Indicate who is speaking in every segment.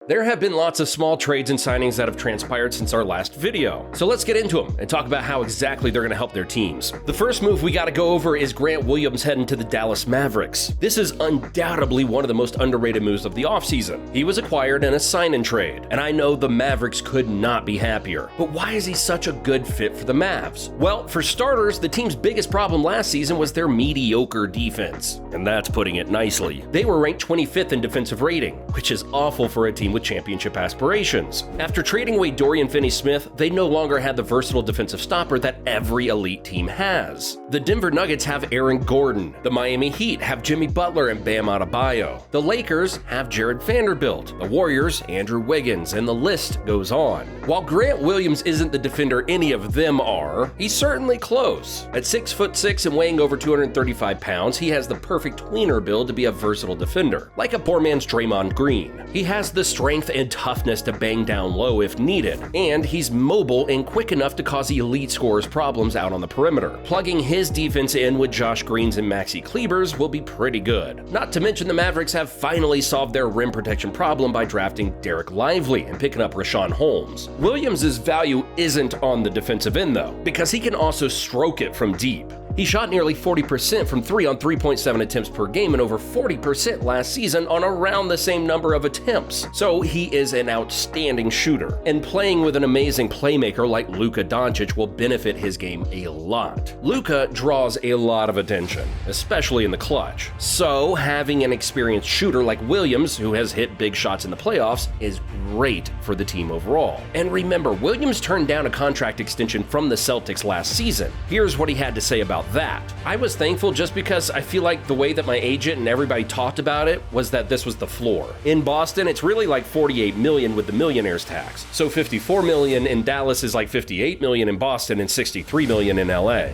Speaker 1: There have been lots of small trades and signings that have transpired since our last video, so let's get into them and talk about how exactly they're going to help their teams. The first move we got to go over is Grant Williams heading to the Dallas Mavericks. This is undoubtedly one of the most underrated moves of the offseason. He was acquired in a sign-and trade, and I know the Mavericks could not be happier. But why is he such a good fit for the Mavs? Well, for starters, the team's biggest problem last season was their mediocre defense, and that's putting it nicely. They were ranked 25th in defensive rating, which is awful for a team with championship aspirations. After trading away Dorian Finney-Smith, they no longer had the versatile defensive stopper that every elite team has. The Denver Nuggets have Aaron Gordon. The Miami Heat have Jimmy Butler and Bam Adebayo. The Lakers have Jared Vanderbilt. The Warriors, Andrew Wiggins, and the list goes on. While Grant Williams isn't the defender any of them are, he's certainly close. At 6'6" and weighing over 235 pounds, he has the perfect tweener build to be a versatile defender, like a poor man's Draymond Green. He has the strength and toughness to bang down low if needed, and he's mobile and quick enough to cause elite scorers problems out on the perimeter. Plugging his defense in with Josh Green's and Maxi Kleber's will be pretty good. Not to mention the Mavericks have finally solved their rim protection problem by drafting Derek Lively and picking up Rashawn Holmes. Williams' value isn't on the defensive end though, because he can also stroke it from deep. He shot nearly 40% from 3 on 3.7 attempts per game and over 40% last season on around the same number of attempts. So he is an outstanding shooter, and playing with an amazing playmaker like Luka Doncic will benefit his game a lot. Luka draws a lot of attention, especially in the clutch. So having an experienced shooter like Williams, who has hit big shots in the playoffs, is great for the team overall. And remember, Williams turned down a contract extension from the Celtics last season. Here's what he had to say about that. I was thankful just because I feel like the way that my agent and everybody talked about it was that this was the floor. In Boston, it's really like $48 million with the millionaire's tax. So $54 million in Dallas is like $58 million in Boston and $63 million in LA.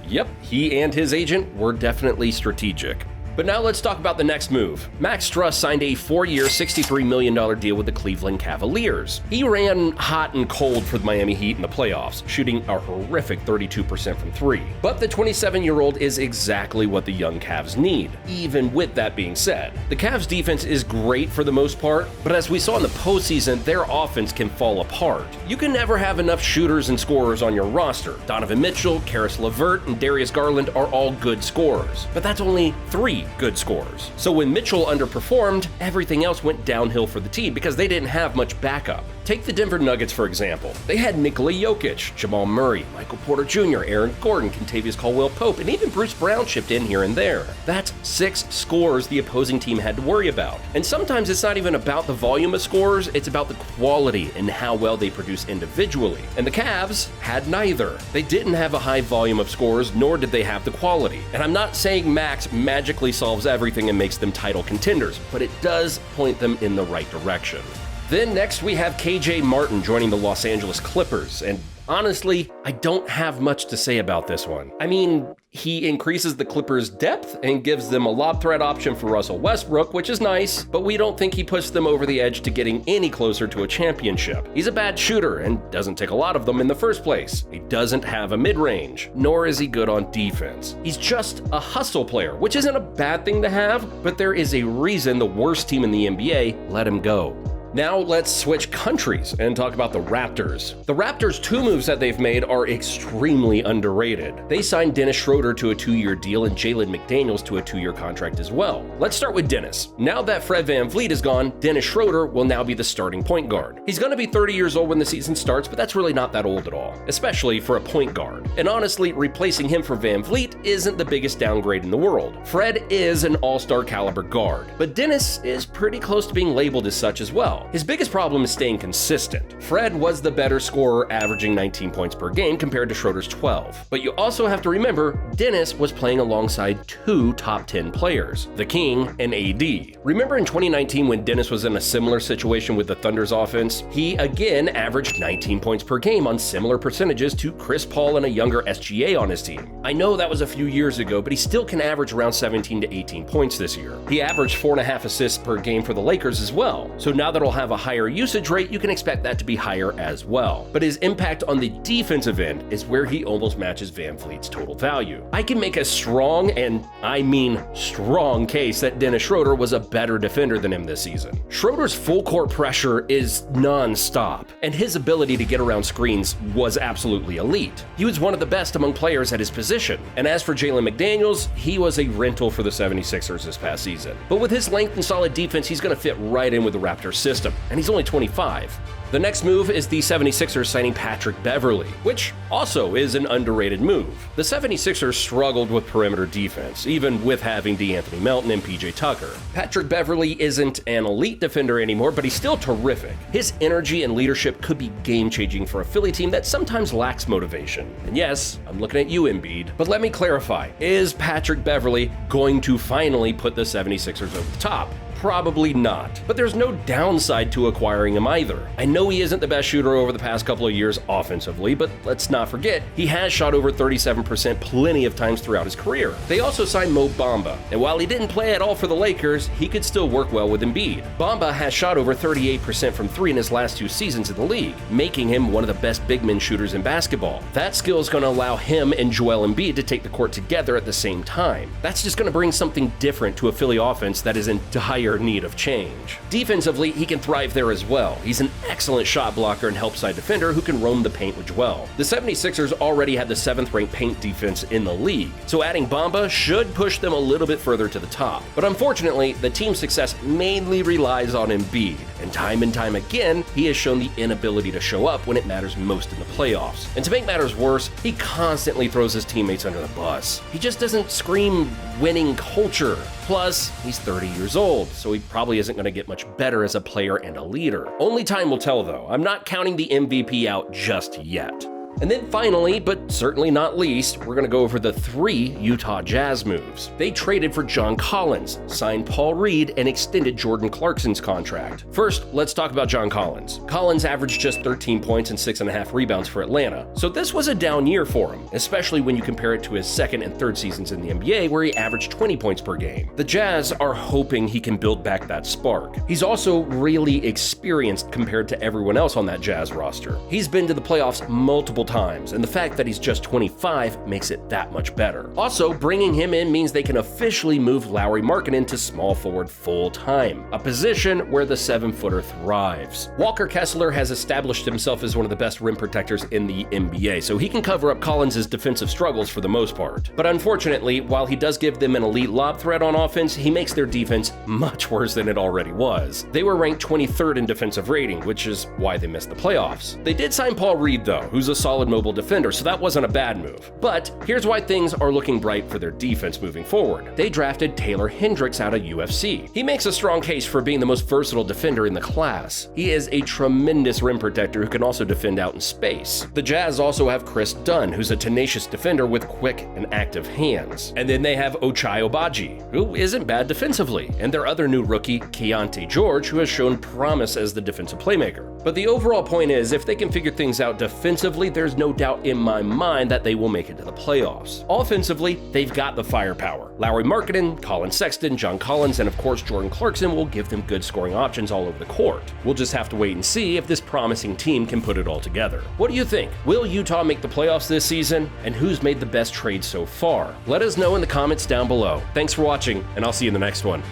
Speaker 1: Yep, he and his agent were definitely strategic. But now let's talk about the next move. Max Strus signed a 4-year, $63 million deal with the Cleveland Cavaliers. He ran hot and cold for the Miami Heat in the playoffs, shooting a horrific 32% from 3. But the 27-year-old is exactly what the young Cavs need. Even with that being said, the Cavs defense is great for the most part, but as we saw in the postseason, their offense can fall apart. You can never have enough shooters and scorers on your roster. Donovan Mitchell, Karis LeVert, and Darius Garland are all good scorers, but that's only 3 good scorers. So when Mitchell underperformed, everything else went downhill for the team because they didn't have much backup. Take the Denver Nuggets, for example. They had Nikola Jokic, Jamal Murray, Michael Porter Jr., Aaron Gordon, Kentavious Caldwell-Pope, and even Bruce Brown chipped in here and there. That's 6 scores the opposing team had to worry about. And sometimes it's not even about the volume of scores, it's about the quality and how well they produce individually. And the Cavs had neither. They didn't have a high volume of scores, nor did they have the quality. And I'm not saying Max magically solves everything and makes them title contenders, but it does point them in the right direction. Then next we have KJ Martin joining the Los Angeles Clippers, and honestly, I don't have much to say about this one. I mean, he increases the Clippers' depth and gives them a lob threat option for Russell Westbrook, which is nice, but we don't think he puts them over the edge to getting any closer to a championship. He's a bad shooter and doesn't take a lot of them in the first place. He doesn't have a mid-range, nor is he good on defense. He's just a hustle player, which isn't a bad thing to have, but there is a reason the worst team in the NBA let him go. Now let's switch countries and talk about the Raptors. The Raptors' 2 moves that they've made are extremely underrated. They signed Dennis Schroeder to a 2-year deal and Jalen McDaniels to a 2-year contract as well. Let's start with Dennis. Now that Fred VanVleet is gone, Dennis Schroeder will now be the starting point guard. He's going to be 30 years old when the season starts, but that's really not that old at all, especially for a point guard. And honestly, replacing him for VanVleet isn't the biggest downgrade in the world. Fred is an all-star caliber guard, but Dennis is pretty close to being labeled as such as well. His biggest problem is staying consistent. Fred was the better scorer, averaging 19 points per game compared to Schroeder's 12. But you also have to remember, Dennis was playing alongside 2 top 10 players, the King and AD. Remember in 2019 when Dennis was in a similar situation with the Thunder's offense? He again averaged 19 points per game on similar percentages to Chris Paul and a younger SGA on his team. I know that was a few years ago, but he still can average around 17 to 18 points this year. He averaged 4.5 assists per game for the Lakers as well. So now that'll have a higher usage rate, you can expect that to be higher as well. But his impact on the defensive end is where he almost matches VanVleet's total value. I can make a strong, and I mean strong, case that Dennis Schroeder was a better defender than him this season. Schroeder's full court pressure is non-stop, and his ability to get around screens was absolutely elite. He was one of the best among players at his position. And as for Jalen McDaniels, he was a rental for the 76ers this past season. But with his length and solid defense, he's going to fit right in with the Raptors system, and he's only 25. The next move is the 76ers signing Patrick Beverly, which also is an underrated move. The 76ers struggled with perimeter defense, even with having DeAnthony Melton and PJ Tucker. Patrick Beverly isn't an elite defender anymore, but he's still terrific. His energy and leadership could be game-changing for a Philly team that sometimes lacks motivation. And yes, I'm looking at you, Embiid. But let me clarify, is Patrick Beverly going to finally put the 76ers over the top? Probably not, but there's no downside to acquiring him either. I know he isn't the best shooter over the past couple of years offensively, but let's not forget, he has shot over 37% plenty of times throughout his career. They also signed Mo Bamba, and while he didn't play at all for the Lakers, he could still work well with Embiid. Bamba has shot over 38% from three in his last 2 seasons in the league, making him one of the best big men shooters in basketball. That skill is going to allow him and Joel Embiid to take the court together at the same time. That's just going to bring something different to a Philly offense that is in dire need of change. Defensively, he can thrive there as well. He's an excellent shot blocker and help side defender who can roam the paint with Joel. The 76ers already had the 7th ranked paint defense in the league, so adding Bamba should push them a little bit further to the top. But unfortunately, the team's success mainly relies on Embiid, and time again, he has shown the inability to show up when it matters most in the playoffs. And to make matters worse, he constantly throws his teammates under the bus. He just doesn't scream winning culture. Plus, he's 30 years old, so he probably isn't going to get much better as a player and a leader. Only time will tell though. I'm not counting the MVP out just yet. And then finally, but certainly not least, we're going to go over the 3 Utah Jazz moves. They traded for John Collins, signed Paul Reed, and extended Jordan Clarkson's contract. First, let's talk about John Collins. Collins averaged just 13 points and 6.5 rebounds for Atlanta, so this was a down year for him, especially when you compare it to his 2nd and 3rd seasons in the NBA where he averaged 20 points per game. The Jazz are hoping he can build back that spark. He's also really experienced compared to everyone else on that Jazz roster. He's been to the playoffs multiple times, and the fact that he's just 25 makes it that much better. Also, bringing him in means they can officially move Lauri Markkanen to small forward full-time, a position where the 7-footer thrives. Walker Kessler has established himself as one of the best rim protectors in the NBA, so he can cover up Collins' defensive struggles for the most part. But unfortunately, while he does give them an elite lob threat on offense, he makes their defense much worse than it already was. They were ranked 23rd in defensive rating, which is why they missed the playoffs. They did sign Paul Reed though, who's a solid mobile defender, so that wasn't a bad move. But here's why things are looking bright for their defense moving forward. They drafted Taylor Hendricks out of UFC. He makes a strong case for being the most versatile defender in the class. He is a tremendous rim protector who can also defend out in space. The Jazz also have Chris Dunn, who's a tenacious defender with quick and active hands. And then they have Ochai Agbaji, who isn't bad defensively, and their other new rookie, Keontae George, who has shown promise as the defensive playmaker. But the overall point is, if they can figure things out defensively, there's no doubt in my mind that they will make it to the playoffs. Offensively, they've got the firepower. Lauri Markkanen, Colin Sexton, John Collins, and of course Jordan Clarkson will give them good scoring options all over the court. We'll just have to wait and see if this promising team can put it all together. What do you think? Will Utah make the playoffs this season? And who's made the best trade so far? Let us know in the comments down below. Thanks for watching, and I'll see you in the next one.